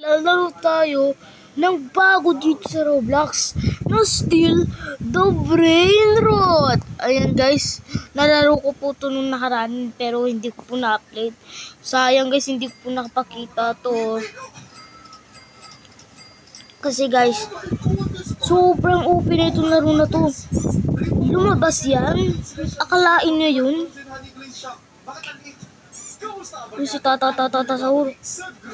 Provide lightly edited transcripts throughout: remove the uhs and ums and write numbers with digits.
lalaro tayo ng bago dito sa Roblox na Steal the Brain Rot. Ayan guys, nalaro ko po ito nung nakaraan pero hindi ko po na-upload. Sayang guys, hindi ko po nakapakita to. Kasi guys, sobrang OP na itong laro na to. Lumabas yan? Akalain nyo yun? Yung si Tata Sahur.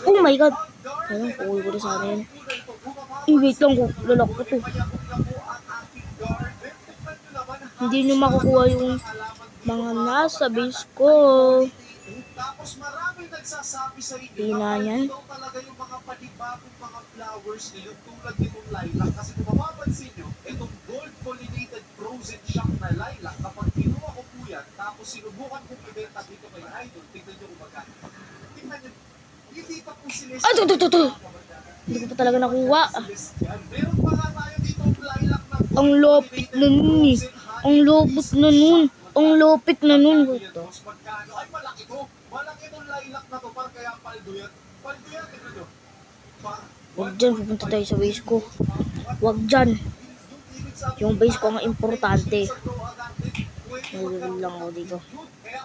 Oh my god. Ayun, kukuha ko na sana yan. Wait lang ko. Lalak ko to. Hindi nyo makukuha yung mga nasa base ko. Tapos maraming nagsasabi sa inyo Tina yan. ito talaga yung mga panibagong mga flowers ngayon tulad nitong lilac. Kasi kung mapapansin nyo, itong gold pollinated frozen shock na lilac, kapag kinuha ko po yan, tapos sinubukan kong ibenta dito kay Idol, tignan nyo kung magkano. Tignan nyo, hindi pa po sila. Ah, to. Hindi ko pa talaga nakuha. Meron pa nga tayo dito lilac na Ang lopit na nun eh. Ang lopit na nun. Ang lopit na nun. Ay, malaki to. Malaki itong lilac na to. Par kaya paldo yan. Paldo yan, tignan nyo. Huwag dyan, pupunta tayo sa base ko. Huwag dyan. Yung base ko ang importante. Nagulong lang ako dito.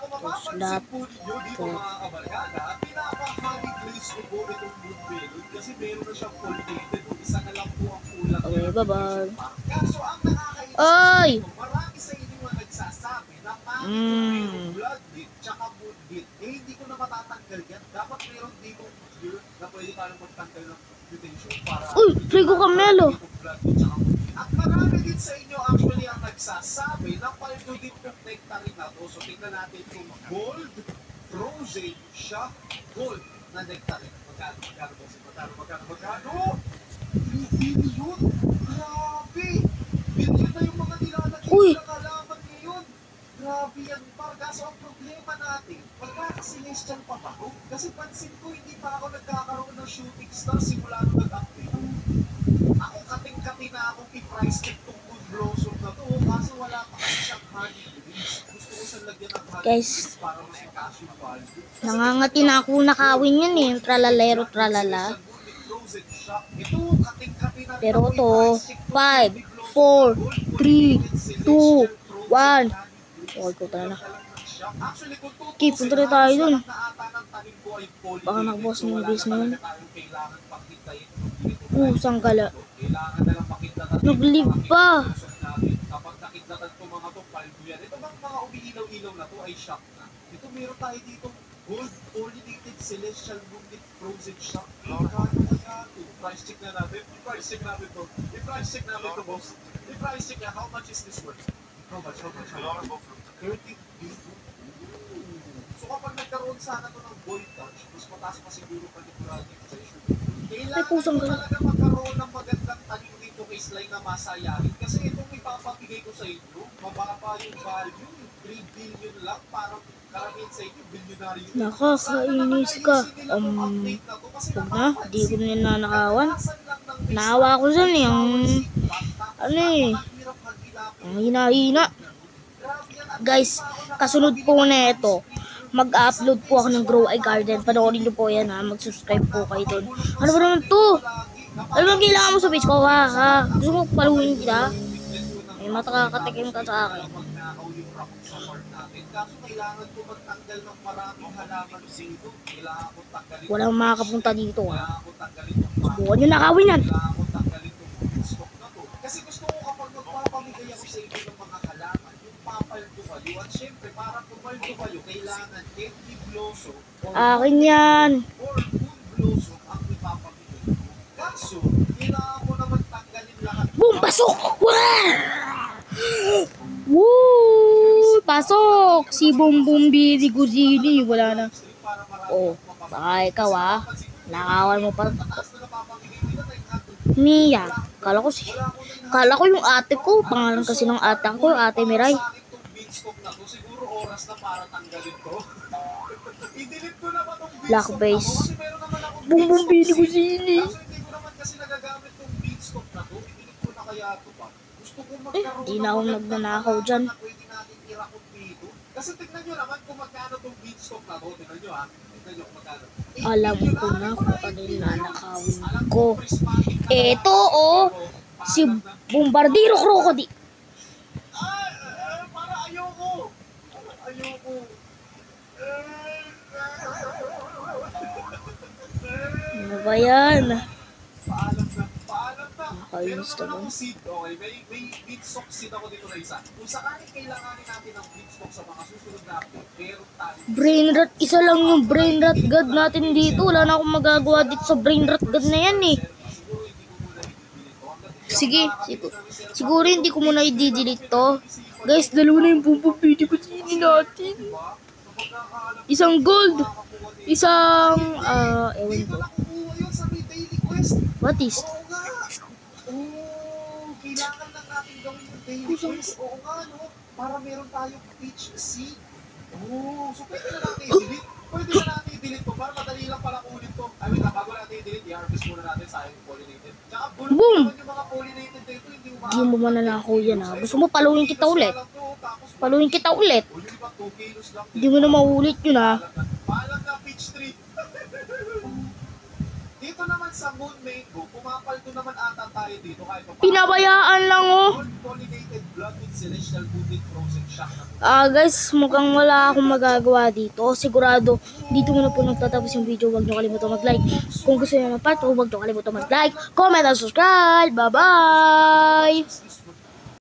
Tapos lahat. Okay, bye-bye. Ay! Hindi ko na matatanggal yan. Dapat meron dito na pwede tayong magtanggal ng mutation para... Uy! Frigo Camelo! At marami din sa inyo actually ang nagsasabi na paldo din itong nectarine na to. So tingnan natin itong gold, frozen, shock, gold na nectarine. Magkano? 3 billion? Grabe! Billion na yung mga nilalagay na kalaman ngayon. Grabe yan, par. Kaso ang problema natin, magkakacelestial pa ba? Kasi pansin ko, hindi pa ako nagkakaroon ng shooting star simula nung nag-update. Ako kating-kati na akong i-price check tong Moon Blossom na to. Kaso wala pa kasi siyang honey grease. Gusto ko siyang lagyan ng honey grease para mas cash yung value. Nangangati na ako nakawin yun eh. Tralalero, tralala. Pero to, 5, 4, 3, 2, 1. Okay, ko tayo na. Okay, punta na tayo dun. Baka nakabukas na yung base na yun. Sanggala. Nag-leave pa. Kapag nakita ko mga to, paldo yan. Ito bang mga umiilaw-ilaw na to ay shock na. Ito meron tayo dito gold pollinated celestial moonlit frozen shock. Price check na natin. I-price check natin to. I-price check natin to, boss. I-price check na. How much is this worth? How much? 30. So kapag nagkaroon sana to ng gold touch, mas mataas pa siguro pa dito natin sa issue. Kailangan mo talaga magkaroon ng magandang tanim dito kay Sly na masayahin. Kasi itong ipapabigay ko sa inyo, mababa yung value, 3 billion lang, parang karamihan sa inyo, bilyonaryo. Nakakainis ka. Huwag na, di ko na nanakawan. Naawa ko dyan eh. Ang hina-hina. Guys, kasunod po na ito. Mag-upload po ako ng Grow a Garden. Panoorin nyo po yan ha. Mag-subscribe po kayo doon. Ano ba naman to? Ano ba kailangan mo sa page ko ha? Gusto mo paluhin kita? May matakakatikim ka sa akin. Walang makakapunta dito ha. Subukan nyo nakawin yan. Kasi gusto ko kapag magpapamigay ako sa inyo ng mga halaman, yung papaldo kayo. At syempre, para pumaldo kayo, kailangan candy blossom akin yan. or moon blossom ang ipapamigay ko. Kaso, kailangan mo naman tanggalin lahat. Boom! Pasok! Woo! Pasok! Si Bumbum Bidi Guzini. Wala na. Oh, baka ikaw ha. Nakawan mo pa. Mia. Kala ko yung ate ko. Pangalan kasi ng ate ko, Ate Miray. Siguro oras na para tanggalin to. I-delete ko na ba tong Black base. Bumbum Bidi Guzini. Kaso hindi ko naman kasi nagagamit tong beanstalk na to. I-delete ko na kaya to pa. Gusto ko magkaroon Di na ako nagnanakaw dyan. pwede natin irakot dito. Kasi tignan nyo naman kung magkano tong beanstalk na to. Tignan nyo ha. Tignan nyo kung magkano. Alam ko na kung ano yung nanakawin ko. Eto, oh. Si Bombardiro Crocodile. Para ayoko. Ayoko. Ano ba yan? Paalam na. Nakainis Meron naman naman. ako seed, okay? May beanstalk seed ako dito na isa. Kung sakaling kailanganin natin ng beanstalk sa mga susunod na update, meron tayo. Brain rot, isa lang yung brain rot god natin dito. Wala na akong magagawa dito sa brain rot god na yan eh. Sige, siguro hindi ko muna i-delete to. Guys, dalawa na yung pupapili ko sinin natin. Isang gold. Isang, ewan ko. Nakukuha yun sa may daily quest. What is? Oo nga. Oo, kailangan lang natin gawin yung daily quest. Oo nga, no? Para meron tayong peach seed. Oo, so pwede na natin i-delete. Pwede na natin i-delete to para madali lang pala ulit to. I mean, bago natin i-delete, i-harvest muna natin sayang yung pollinated. Tsaka bulong Boom! naman yung mga pollinated dito, hindi mo Hindi mo mananakaw yan ha. Gusto mo paluin kita ulit. Paluin kita ulit. O, yung iba 2 kilos lang. Hindi mo na maulit yun ha. Paalam na peach tree. Dito naman sa Moon Mango, pumapalto naman ata tayo dito kahit pa Pinabayaan lang oh. pollinated blood with celestial booted frozen shock na Guys, mukhang wala akong magagawa dito. Sigurado, dito muna po nagtatapos yung video. Huwag niyo kalimutan mag-like. Kung gusto niyo ng part 2, huwag niyo kalimutan mag-like, comment, and subscribe. Bye-bye!